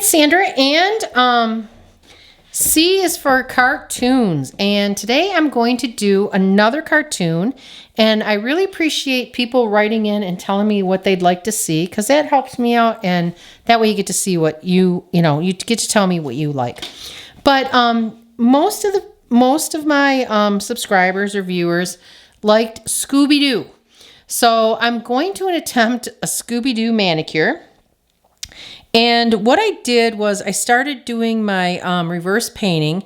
it's Sandra, and C is for cartoons. And today I'm going to do another cartoon, and I really appreciate people writing in and telling me what they'd like to see, because that helps me out, and that way you get to see what you get to tell me what you like. But most of my subscribers or viewers liked Scooby-Doo. So I'm going to attempt a Scooby-Doo manicure. And what I did was I started doing my reverse painting,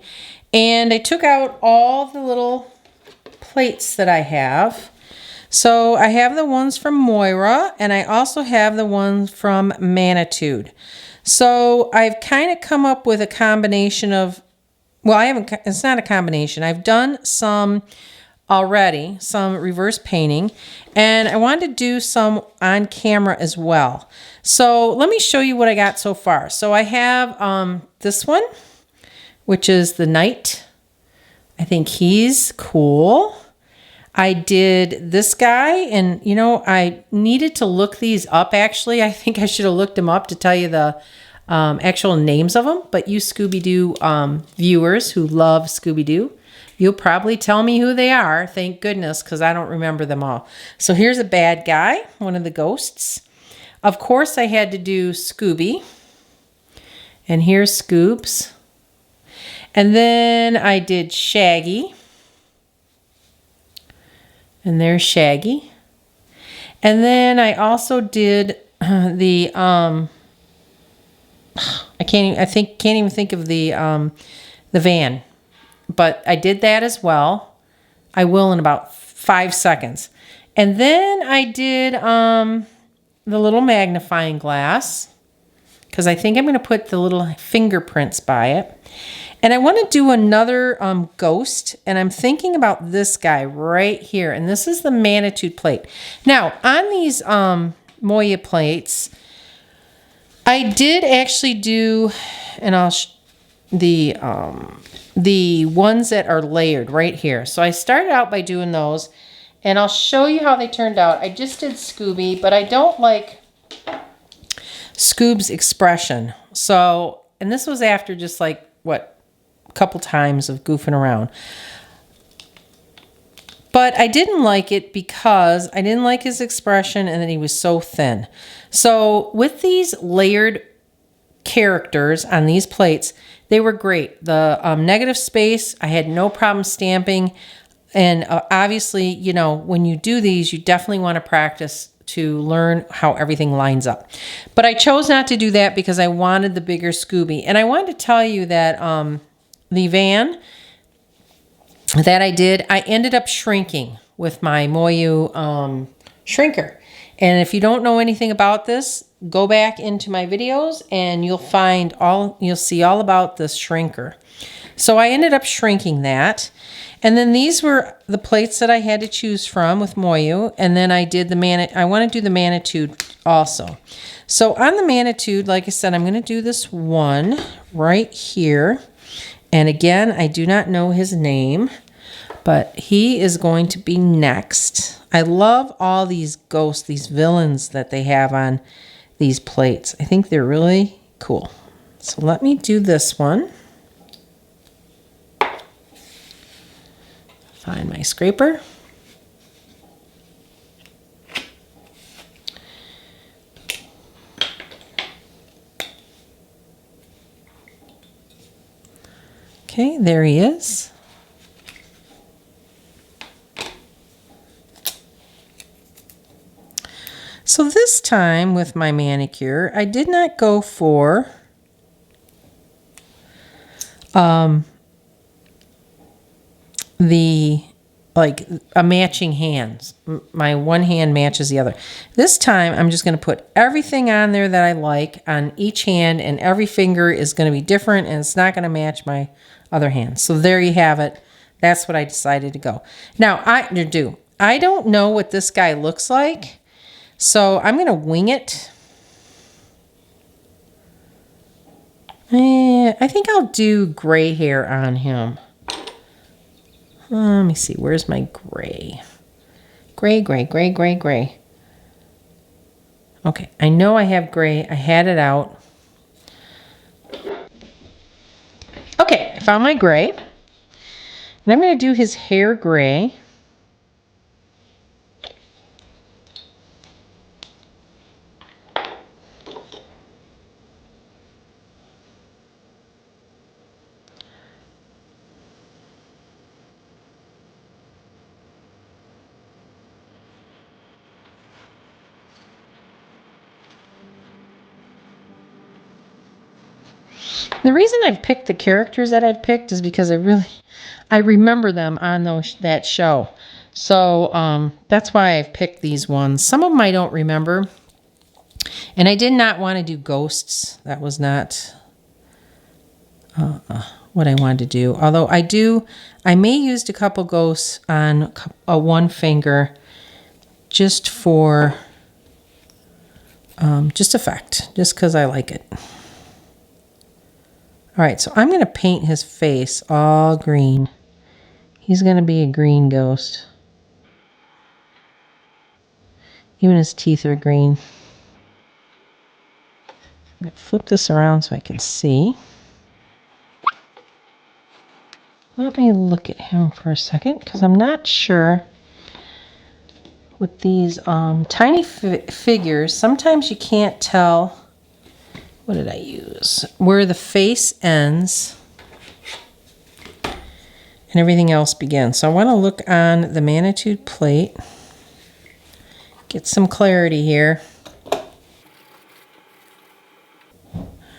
and I took out all the little plates that I have. So I have the ones from Moira, and I also have the ones from Manicure. So I've kind of come up with a combination of, well, it's not a combination. I've done some already, some reverse painting, and I wanted to do some on camera as well. So let me show you what I got so far. So I have this one, which is the knight. I think he's cool. I did this guy, and I needed to look these up actually. I think I should have looked them up to tell you the actual names of them, but you Scooby-Doo viewers who love Scooby-Doo, you'll probably tell me who they are. Thank goodness, because I don't remember them all. So here's a bad guy, one of the ghosts. Of course, I had to do Scooby. And here's Scoobs. And then I did Shaggy. And there's Shaggy. And then I also did the I can't even think of the van. But I did that as well. I will in about 5 seconds. And then I did the little magnifying glass, because I think I'm going to put the little fingerprints by it. And I want to do another ghost, and I'm thinking about this guy right here. And this is the Manicure plate. Now, on these Moya plates, I did actually do, and the ones that are layered right here. So I started out by doing those, and I'll show you how they turned out. I just did Scooby, but I don't like Scoob's expression. So, and this was after just like, a couple times of goofing around. But I didn't like it because I didn't like his expression, and then he was so thin. So with these layered characters on these plates, they were great. The negative space, I had no problem stamping. And obviously, when you do these, you definitely want to practice to learn how everything lines up. But I chose not to do that because I wanted the bigger Scooby. And I wanted to tell you that the van that I did, I ended up shrinking with my Moyu shrinker. And if you don't know anything about this, go back into my videos and you'll see all about this shrinker. So I ended up shrinking that. And then these were the plates that I had to choose from with Moyu. And then I did I want to do the Manicure also. So on the Manicure, like I said, I'm going to do this one right here. And again, I do not know his name, but he is going to be next. I love all these ghosts, these villains that they have on these plates. I think they're really cool. So let me do this one. Find my scraper. Okay, there he is. So this time with my Manicure, I did not go for a matching hands. My one hand matches the other. This time I'm just going to put everything on there that I like on each hand, and every finger is going to be different, and it's not going to match my other hand. So there you have it. That's what I decided to go. Now I don't know what this guy looks like, so I'm going to wing it. I think I'll do gray hair on him. Let me see. Where's my gray? Gray, gray, gray, gray, gray. Okay, I know I have gray. I had it out. Okay, I found my gray. And I'm going to do his hair gray. The reason I've picked the characters that I've picked is because I remember them on that show. So that's why I've picked these ones. Some of them I don't remember. And I did not want to do ghosts. That was not what I wanted to do. Although I may used a couple ghosts on a one finger just for just effect, just because I like it. All right, so I'm going to paint his face all green. He's going to be a green ghost. Even his teeth are green. I'm going to flip this around so I can see. Let me look at him for a second because I'm not sure with these tiny figures. Sometimes you can't tell, what did I use? Where the face ends and everything else begins. So I want to look on the Manicure plate. Get some clarity here.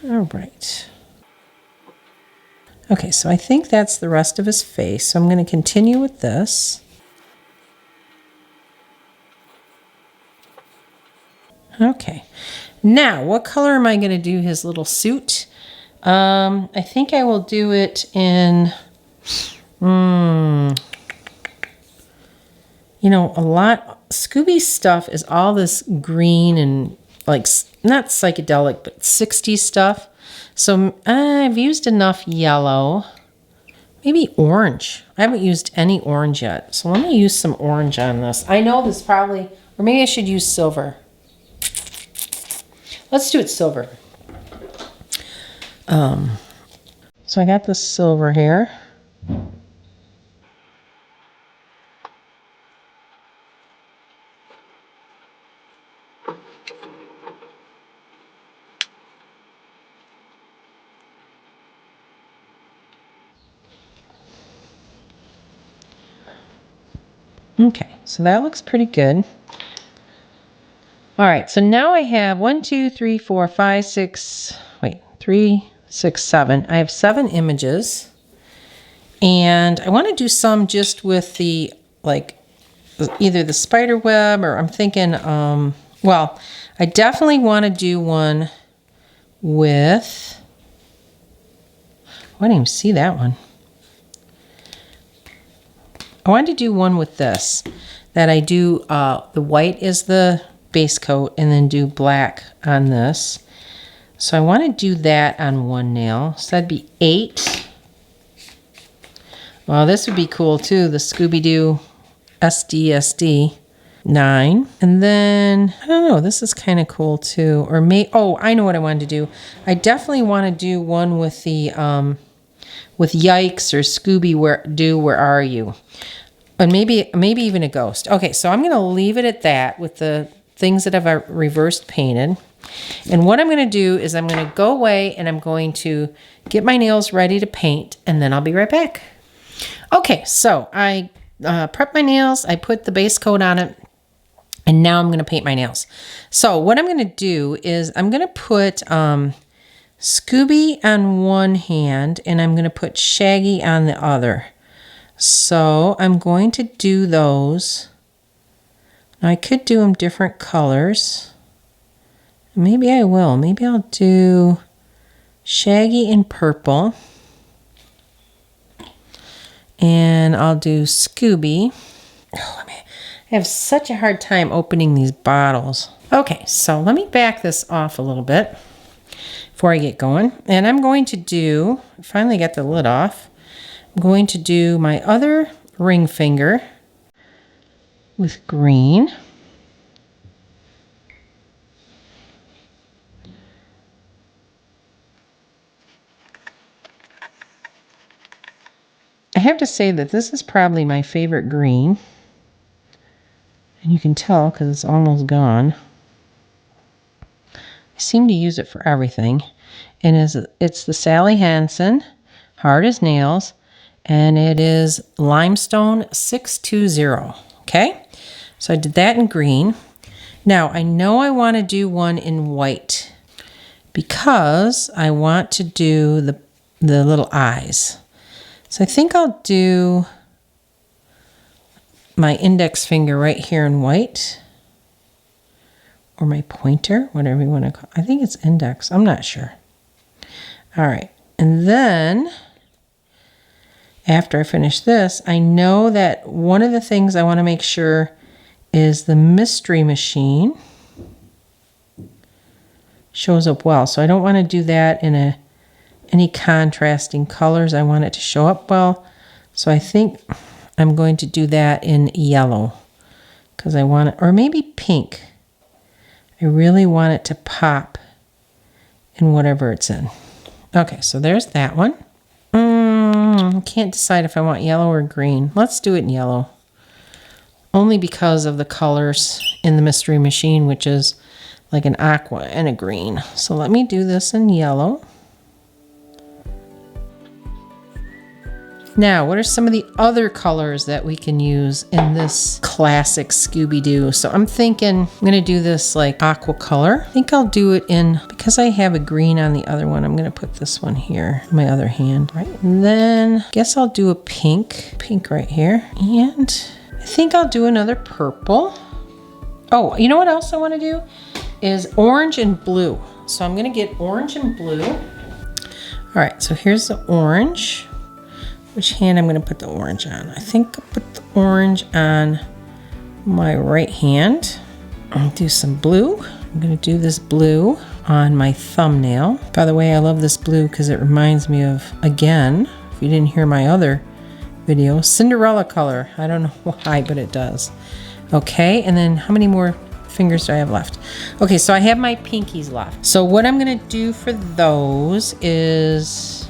All right. Okay, so I think that's the rest of his face. So I'm going to continue with this. Okay. Now, what color am I going to do his little suit? I think I will do it in, you know, a lot. Scooby stuff is all this green and like, not psychedelic, but 60s stuff. So I've used enough yellow. Maybe orange. I haven't used any orange yet. So let me use some orange on this. I know this probably, or maybe I should use silver. Let's do it silver. So I got the silver here. Okay, so that looks pretty good. All right, so now I have 1, 2, 3, 4, 5, 6, 3, 6, 7. I have 7 images. And I want to do some just with the, like, either the spider web or I'm thinking, well, I definitely want to do one with, I didn't even see that one. I wanted to do one with this, that I do, the white is the base coat and then do black on this. So I want to do that on one nail. So that'd be 8. Well, this would be cool too, the Scooby-Doo SDSD. 9. And then, I don't know, this is kind of cool too. Or oh, I know what I wanted to do. I definitely want to do one with the, with Yikes or Scooby, where are you? And maybe even a ghost. Okay, so I'm going to leave it at that with the things that I've reversed painted. And what I'm going to do is I'm going to go away and I'm going to get my nails ready to paint and then I'll be right back. Okay, so I prepped my nails. I put the base coat on it. And now I'm going to paint my nails. So what I'm going to do is I'm going to put Scooby on one hand and I'm going to put Shaggy on the other. So I'm going to do those. Now I could do them different colors. Maybe I will. Maybe I'll do Shaggy in purple. And I'll do Scooby. Oh, man. I have such a hard time opening these bottles. Okay, so let me back this off a little bit before I get going. And I'm going to do, finally got the lid off. I'm going to do my other ring finger with green. have to say that this is probably my favorite green. And you can tell because it's almost gone. I seem to use it for everything. And it's the Sally Hansen Hard as Nails. And it is Limestone 620. Okay? So I did that in green. Now, I know I want to do one in white because I want to do the little eyes. So I think I'll do my index finger right here in white, or my pointer, whatever you want to call it. I think it's index. I'm not sure. All right. And then after I finish this, I know that one of the things I want to make sure is the Mystery Machine shows up well. So I don't want to do that in any contrasting colors. I want it to show up well. So I think I'm going to do that in yellow because I want it, or maybe pink. I really want it to pop in whatever it's in. Okay, so there's that one. I can't decide if I want yellow or green. Let's do it in yellow. Only because of the colors in the Mystery Machine, which is like an aqua and a green. So let me do this in yellow. Now, what are some of the other colors that we can use in this classic Scooby-Doo? So I'm thinking I'm going to do this like aqua color. I think I'll do it in, because I have a green on the other one, I'm going to put this one here, my other hand, right? And then I guess I'll do a pink right here. And I think I'll do another purple. Oh, you know what else I want to do? Is orange and blue. So I'm going to get orange and blue. All right, so here's the orange. Which hand I'm going to put the orange on? I think I'll put the orange on my right hand. I'll do some blue. I'm going to do this blue on my thumbnail. By the way, I love this blue because it reminds me of, again, if you didn't hear my other video, Cinderella color. I don't know why, but it does. Okay, and then how many more fingers do I have left? Okay, so I have my pinkies left. So what I'm going to do for those is...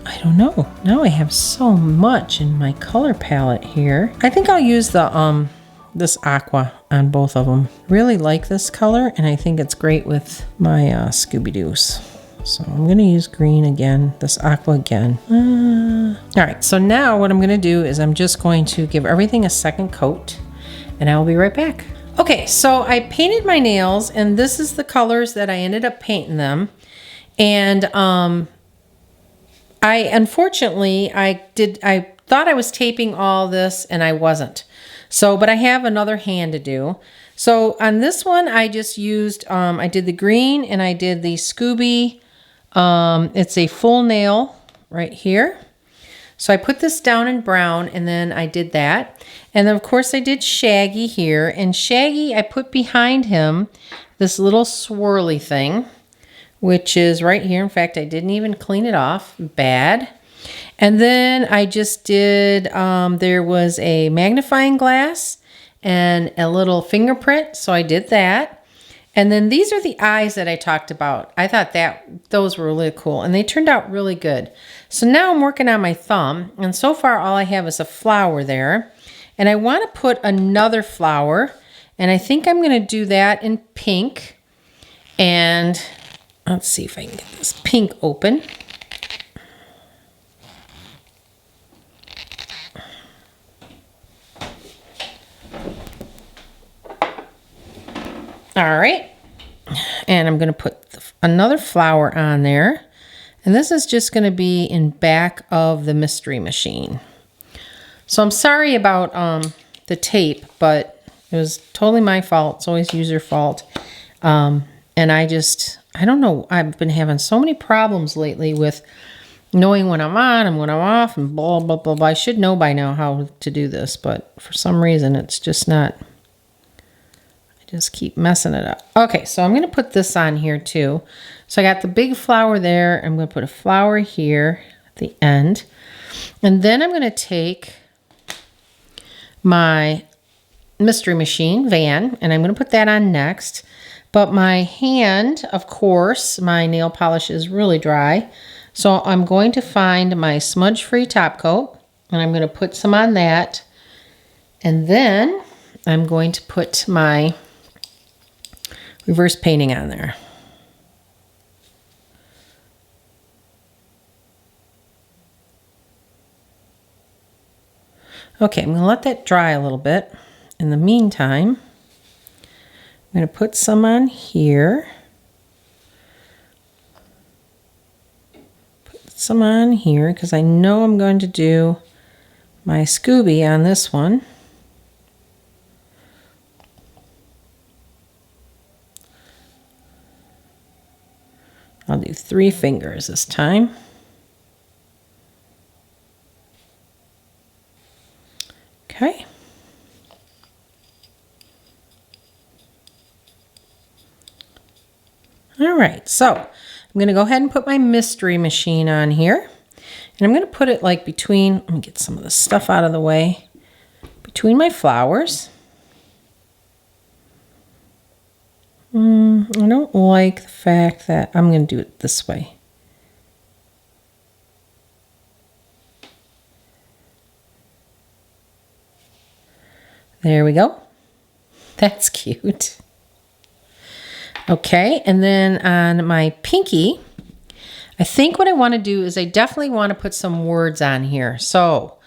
I don't know. Now I have so much in my color palette here. I think I'll use the this aqua on both of them. Really like this color, and I think it's great with my Scooby-Doos. So I'm going to use green again, this aqua again. All right, so now what I'm going to do is I'm just going to give everything a second coat, and I will be right back. Okay, so I painted my nails, and this is the colors that I ended up painting them. And unfortunately, I thought I was taping all this and I wasn't. So, but I have another hand to do. So on this one, I just used, I did the green and I did the Scooby. It's a full nail right here. So I put this down in brown and then I did that. And then of course I did Shaggy here, and Shaggy, I put behind him this little swirly thing, which is right here. In fact, I didn't even clean it off. Bad. And then I just did, there was a magnifying glass and a little fingerprint. So I did that. And then these are the eyes that I talked about. I thought that those were really cool, and they turned out really good. So now I'm working on my thumb, and so far all I have is a flower there. And I want to put another flower, and I think I'm going to do that in pink. And let's see if I can get this pink open. All right. And I'm going to put another flower on there. And this is just going to be in back of the Mystery Machine. So I'm sorry about the tape, but it was totally my fault. It's always user fault. And I don't know. I've been having so many problems lately with knowing when I'm on and when I'm off and blah, blah, blah, blah. I should know by now how to do this, but for some reason it's just not. I just keep messing it up. Okay, so I'm going to put this on here too. So I got the big flower there. I'm going to put a flower here at the end. And then I'm going to take my Mystery Machine van, and I'm going to put that on next. But my hand, of course, my nail polish is really dry. So I'm going to find my smudge-free top coat. And I'm going to put some on that. And then I'm going to put my reverse painting on there. Okay, I'm going to let that dry a little bit. In the meantime, I'm going to put some on here. Put some on here because I know I'm going to do my Scooby on this one. I'll do 3 fingers this time. Okay. All right, so I'm going to go ahead and put my mystery machine on here. And I'm going to put it like between, let me get some of the stuff out of the way, between my flowers. I don't like the fact that I'm going to do it this way. There we go. That's cute. Okay, and then on my pinky, I think what I want to do is I definitely want to put some words on here. So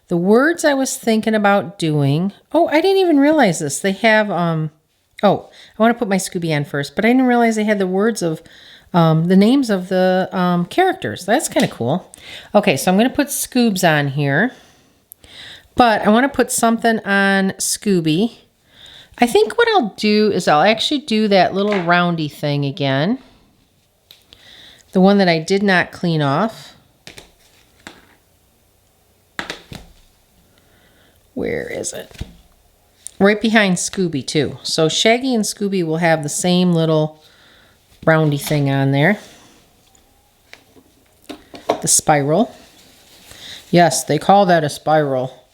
the words I was thinking about doing, oh, I didn't even realize this. They have, oh, I want to put my Scooby on first, but I didn't realize they had the words of, the names of the characters. That's kind of cool. Okay, so I'm going to put Scoobs on here, but I want to put something on Scooby. I think what I'll do is I'll actually do that little roundy thing again. The one that I did not clean off. Where is it? Right behind Scooby too. So Shaggy and Scooby will have the same little roundy thing on there. The spiral. Yes, they call that a spiral.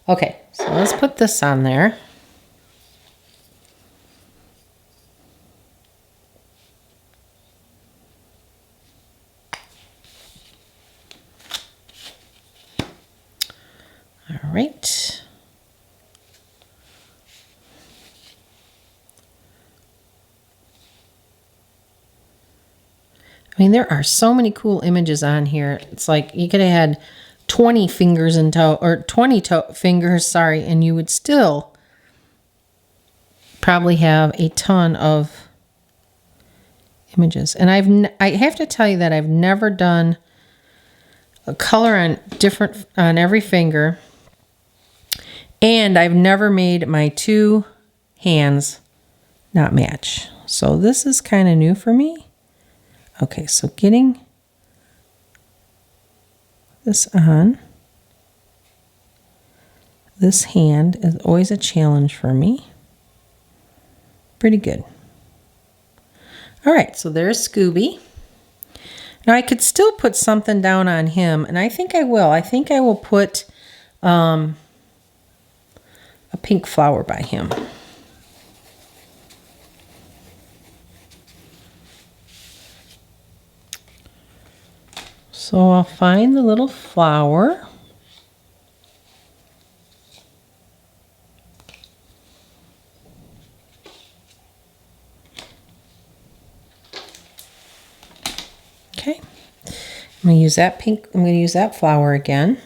Okay, so let's put this on there. All right. I mean, there are so many cool images on here. It's like you could have had 20 fingers in toe, or 20 fingers, sorry, and you would still probably have a ton of images. And I have to tell you that I've never done a color on every finger. And I've never made my 2 hands not match. So this is kind of new for me. Okay, so getting this on this hand is always a challenge for me. Pretty good. All right, so there's Scooby. Now I could still put something down on him, and I think I will. I think I will put a pink flower by him. So I'll find the little flower. Okay. I'm going to use that pink, I'm going to use that flower again.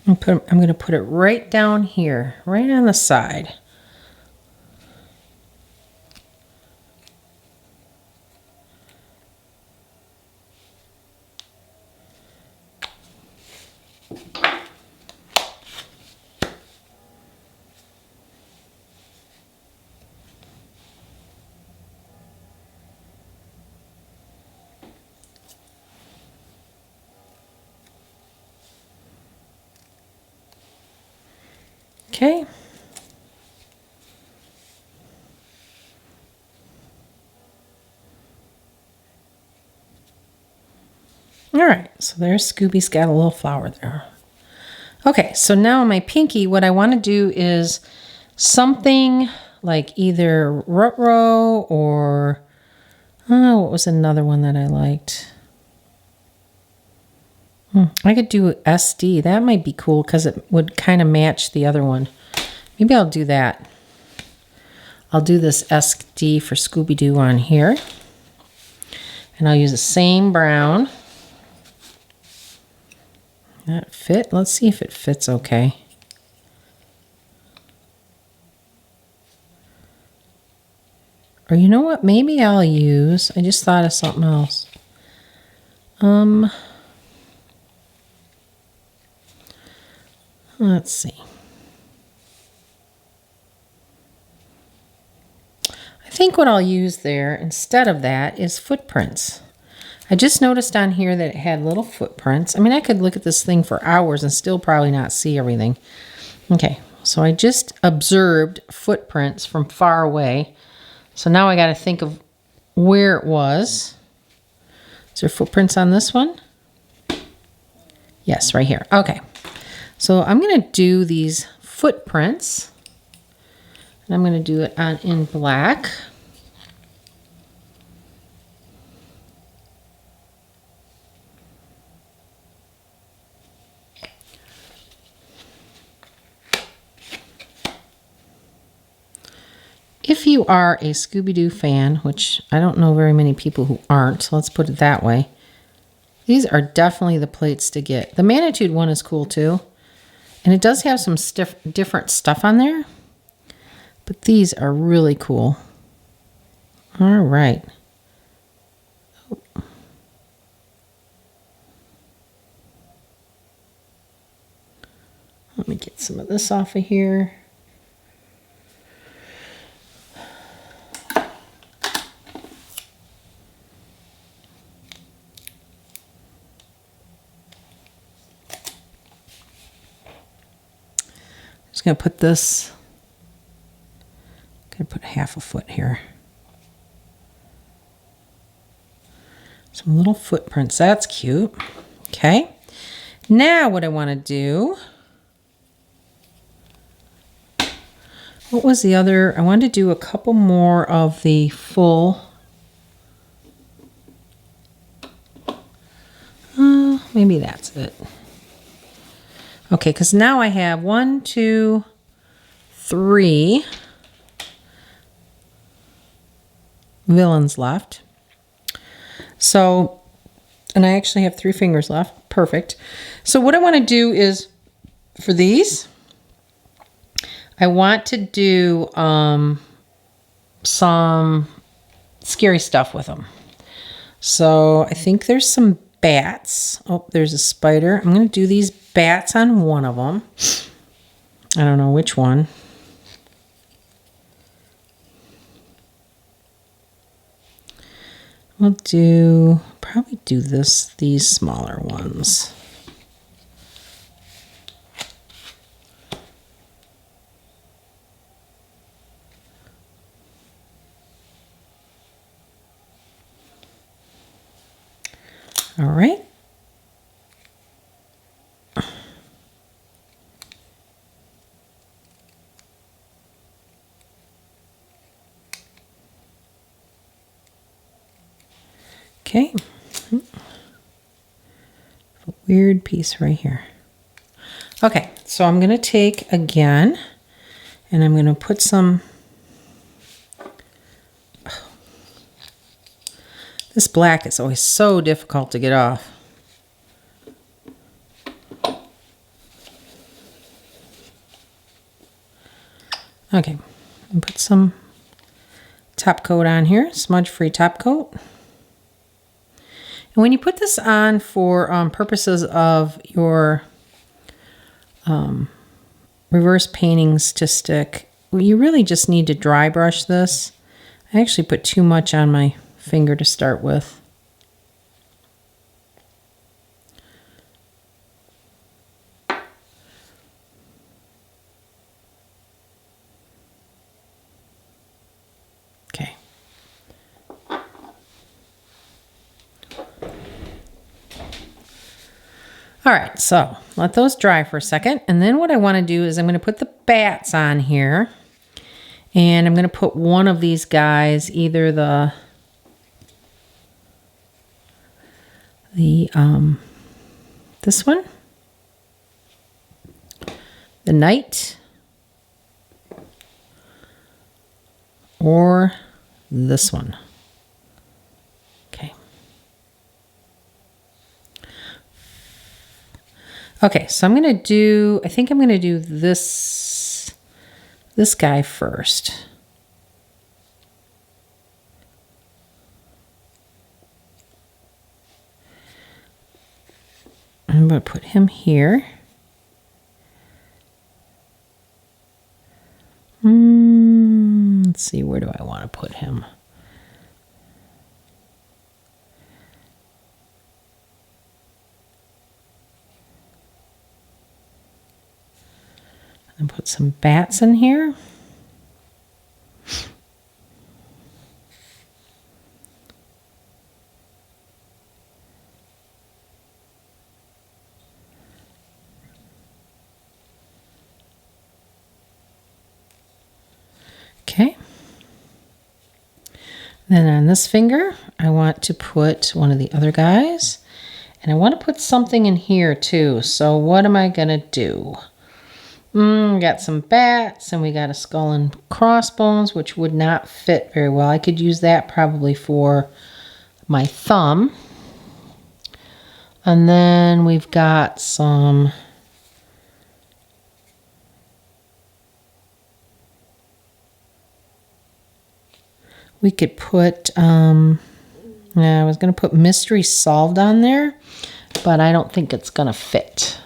I'm going to put it right down here, right on the side. Okay. All right, so there's Scooby's got a little flower there. Okay, so now on my pinky, what I want to do is something like either Ruh-roh or Oh, what was another one that I liked? I could do SD. That might be cool because it would kind of match the other one. Maybe I'll do that. I'll do this SD for Scooby-Doo on here. And I'll use the same brown. That fit? Let's see if it fits okay. Or you know what? Maybe I'll use... I just thought of something else. Let's see. I think what I'll use there instead of that is footprints. I just noticed on here that it had little footprints. I mean, I could look at this thing for hours and still probably not see everything. Okay, so I just observed footprints from far away. So now I got to think of where it was. Is there footprints on this one? Yes, right here. Okay. So I'm going to do these footprints. And I'm going to do it in black. If you are a Scooby-Doo fan, which I don't know very many people who aren't, so let's put it that way. These are definitely the plates to get. The Manicure one is cool too. And it does have some different stuff on there. But these are really cool. All right. Let me get some of this off of here. Just going to put this, going to put half a foot here. Some little footprints, that's cute. Okay, now what I want to do, what was the other, I wanted to do a couple more of the full, maybe that's it. Okay, because now I have 1, 2, 3 villains left. So, and I actually have 3 fingers left. Perfect. So what I want to do is, for these, I want to do some scary stuff with them. So I think there's some bats. Oh, there's a spider. I'm going to do these bats on one of them. I don't know which one. We'll probably do these smaller ones. All right. Okay. A weird piece right here. Okay, so I'm going to take again, and I'm going to put some. This black is always so difficult to get off. Okay, and put some top coat on here, smudge-free top coat. And when you put this on for purposes of your reverse paintings to stick, you really just need to dry brush this. I actually put too much on my finger to start with. Okay. All right, so let those dry for a second. And then what I want to do is I'm going to put the bats on here. And I'm going to put one of these guys, either the the this one, the night, or this one. Okay. Okay, so I'm going to do, I think I'm going to do this guy first. I'm going to put him here. Let's see, where do I want to put him? And put some bats in here. Okay. Then on this finger, I want to put one of the other guys. And I want to put something in here too. So what am I going to do? We got some bats and we got a skull and crossbones, which would not fit very well. I could use that probably for my thumb. And then we've got some we could put I was going to put Mystery Solved on there, but I don't think it's going to fit.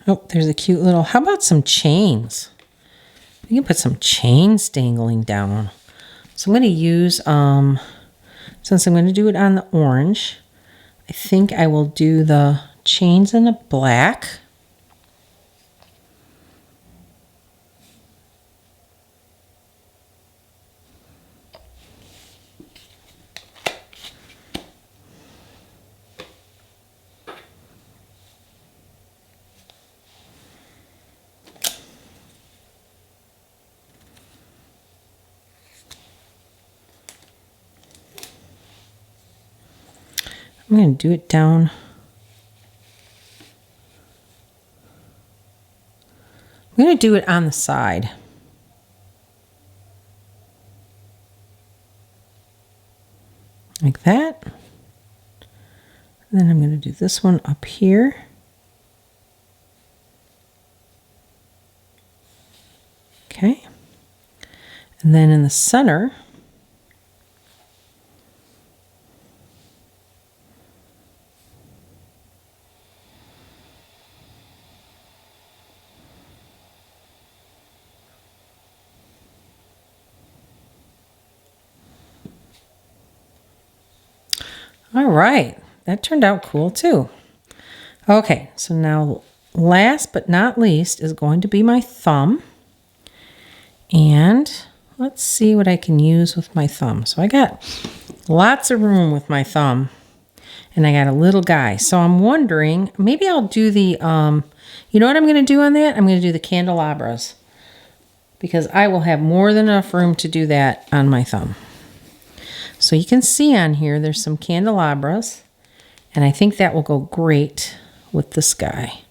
Oh, there's a cute little, how about some chains? We can put some chains dangling down. So I'm going to use, since I'm going to do it on the orange, I think I will do the chains in the black. I'm going to do it down. I'm going to do it on the side. Like that. And then I'm going to do this one up here. Okay. And then in the center, all right, that turned out cool too. Okay, so now last but not least is going to be my thumb. And let's see what I can use with my thumb. So I got lots of room with my thumb. And I got a little guy. So I'm wondering, maybe I'll do the, you know what I'm going to do on that? I'm going to do the candelabras. Because I will have more than enough room to do that on my thumb. So you can see on here, there's some candelabras. And I think that will go great with this guy.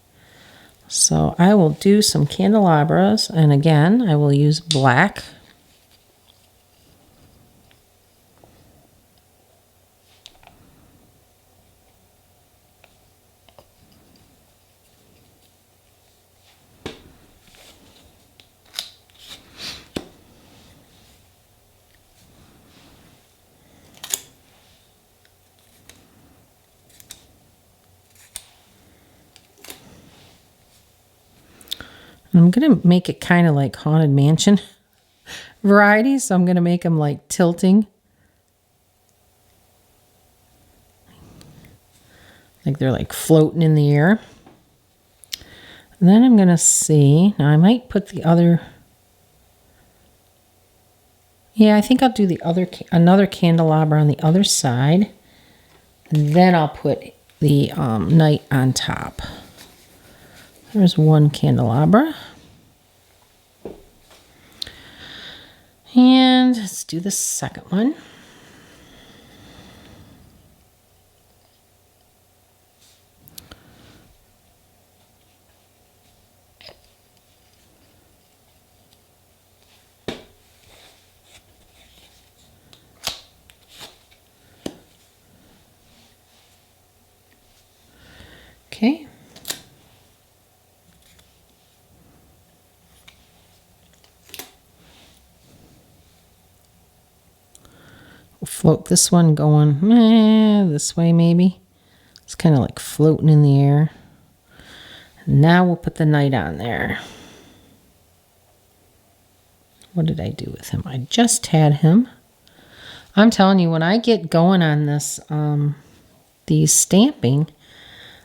So I will do some candelabras. And again, I will use black. I'm going to make it kind of like Haunted Mansion variety. So I'm going to make them like tilting. Like they're like floating in the air. And then I'm going to see. Now I might put the other. Yeah, I think I'll do the other, another candelabra on the other side. And then I'll put the knight on top. There's one candelabra. And let's do the second one. Okay. We'll float this one going this way maybe. It's kind of like floating in the air. Now we'll put the knight on there. What did I do with him? I just had him. I'm telling you, when I get going on this, these stamping,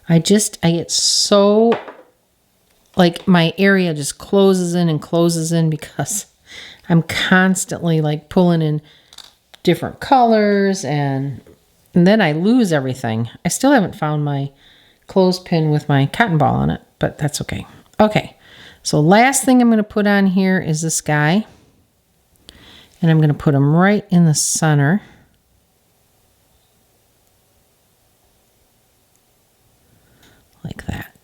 I get so, like, my area just closes in because I'm constantly like pulling in different colors and then I lose everything. I still haven't found my clothespin with my cotton ball on it, but that's okay. Okay, so last thing I'm going to put on here is this guy. And I'm going to put him right in the center. Like that.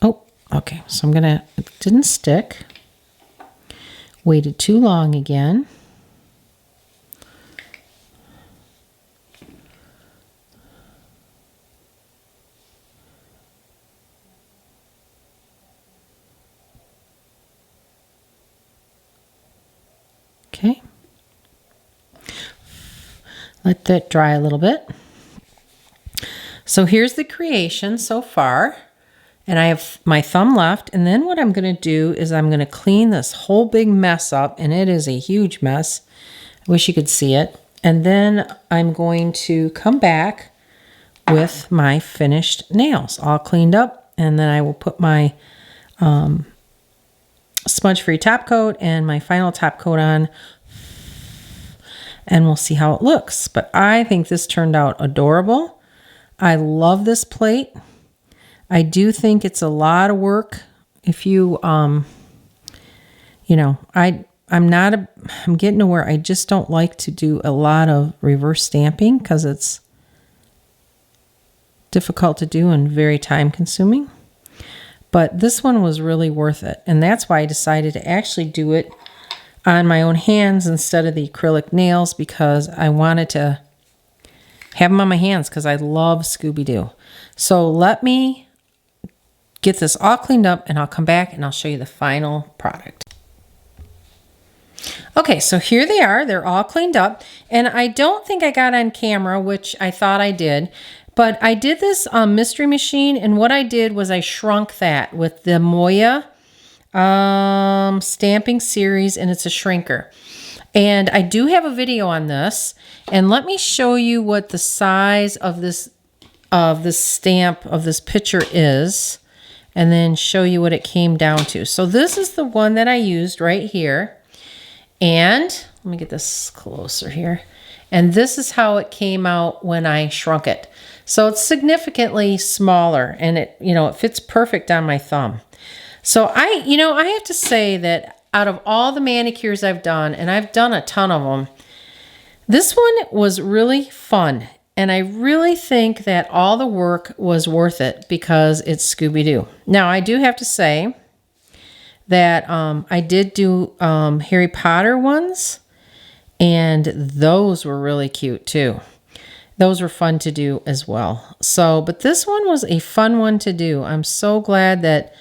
Oh, okay. So I'm going to, it didn't stick. Waited too long again. Okay. Let that dry a little bit. So here's the creation so far. And I have my thumb left. And then what I'm going to do is I'm going to clean this whole big mess up. And it is a huge mess. I wish you could see it. And then I'm going to come back with my finished nails all cleaned up. And then I will put my smudge-free top coat and my final top coat on. And we'll see how it looks. But I think this turned out adorable. I love this plate. I do think it's a lot of work. If you, you know, I'm getting to where I just don't like to do a lot of reverse stamping because it's difficult to do and very time consuming. But this one was really worth it. And that's why I decided to actually do it on my own hands instead of the acrylic nails, because I wanted to have them on my hands because I love Scooby-Doo. So let me get this all cleaned up and I'll come back and I'll show you the final product. Okay, so here they are. They're all cleaned up. And I don't think I got on camera, which I thought I did. But I did this mystery machine, and what I did was I shrunk that with the Moya stamping series, and it's a shrinker. And I do have a video on this, and let me show you what the size of this stamp of this picture is, and then show you what it came down to. So this is the one that I used right here, and let me get this closer here. And this is how it came out when I shrunk it. So it's significantly smaller, and it fits perfect on my thumb. So I have to say that out of all the manicures I've done, and I've done a ton of them, this one was really fun. And I really think that all the work was worth it because it's Scooby-Doo. Now, I do have to say that I did do Harry Potter ones, and those were really cute too. Those were fun to do as well. So, but this one was a fun one to do. I'm so glad that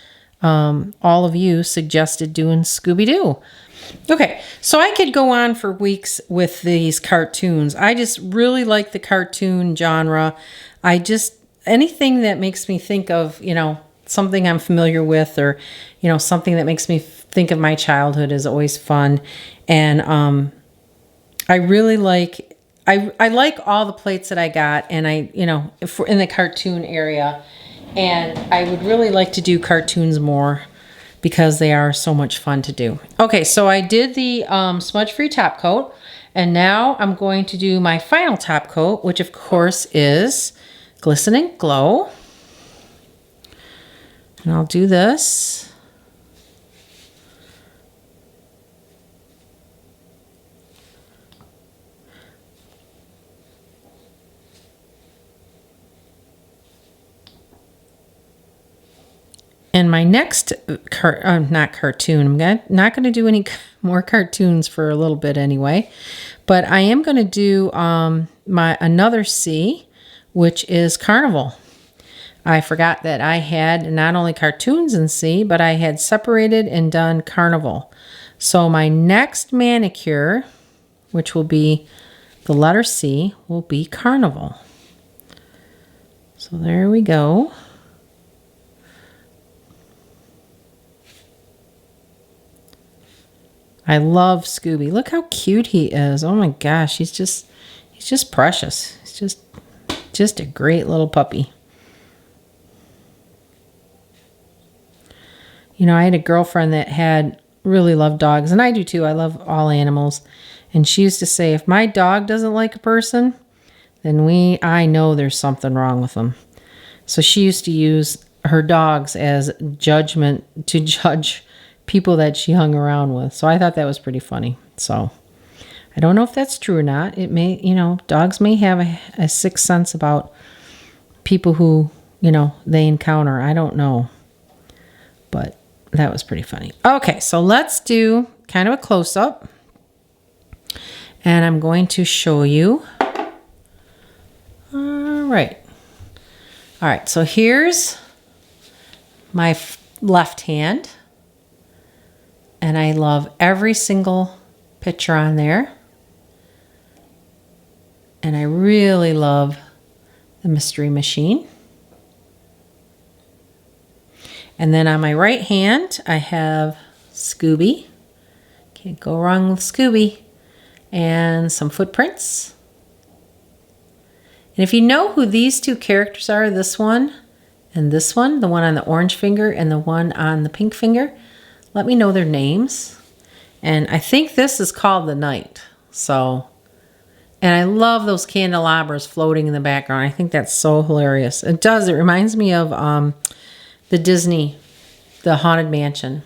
all of you suggested doing Scooby-Doo. Okay, so I could go on for weeks with these cartoons. I just really like the cartoon genre. Anything that makes me think of, something I'm familiar with, or, something that makes me think of my childhood is always fun. And I really like, I like all the plates that I got, and if we're in the cartoon area, and I would really like to do cartoons more because they are so much fun to do. Okay, so I did the smudge-free top coat, and now I'm going to do my final top coat, which of course is Glisten and Glow. And I'll do this. And my next, not cartoon, I'm not going to do any more cartoons for a little bit anyway. But I am going to do another C, which is Carnival. I forgot that I had not only cartoons in C, but I had separated and done Carnival. So my next manicure, which will be the letter C, will be Carnival. So there we go. I love Scooby. Look how cute he is. Oh my gosh, he's just precious. He's just a great little puppy. You know, I had a girlfriend that really loved dogs, and I do too. I love all animals. And she used to say, if my dog doesn't like a person, then I know there's something wrong with them. So she used to use her dogs as judgment to judge people that she hung around with. So I thought that was pretty funny. So I don't know if that's true or not. It may, dogs may have a sixth sense about people who, they encounter. I don't know. But that was pretty funny. Okay, so let's do kind of a close-up. And I'm going to show you. All right, so here's my left hand. And I love every single picture on there. And I really love the Mystery Machine. And then on my right hand, I have Scooby. Can't go wrong with Scooby. And some footprints. And if you know who these two characters are, this one and this one, the one on the orange finger and the one on the pink finger, let me know their names. And I think this is called the Night. So, and I love those candelabras floating in the background. I think that's so hilarious. It does. It reminds me of the Disney, the Haunted Mansion.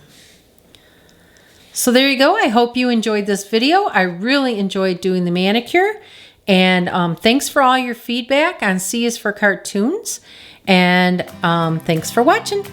So there you go. I hope you enjoyed this video. I really enjoyed doing the manicure. And thanks for all your feedback on C is for Cartoons. And thanks for watching.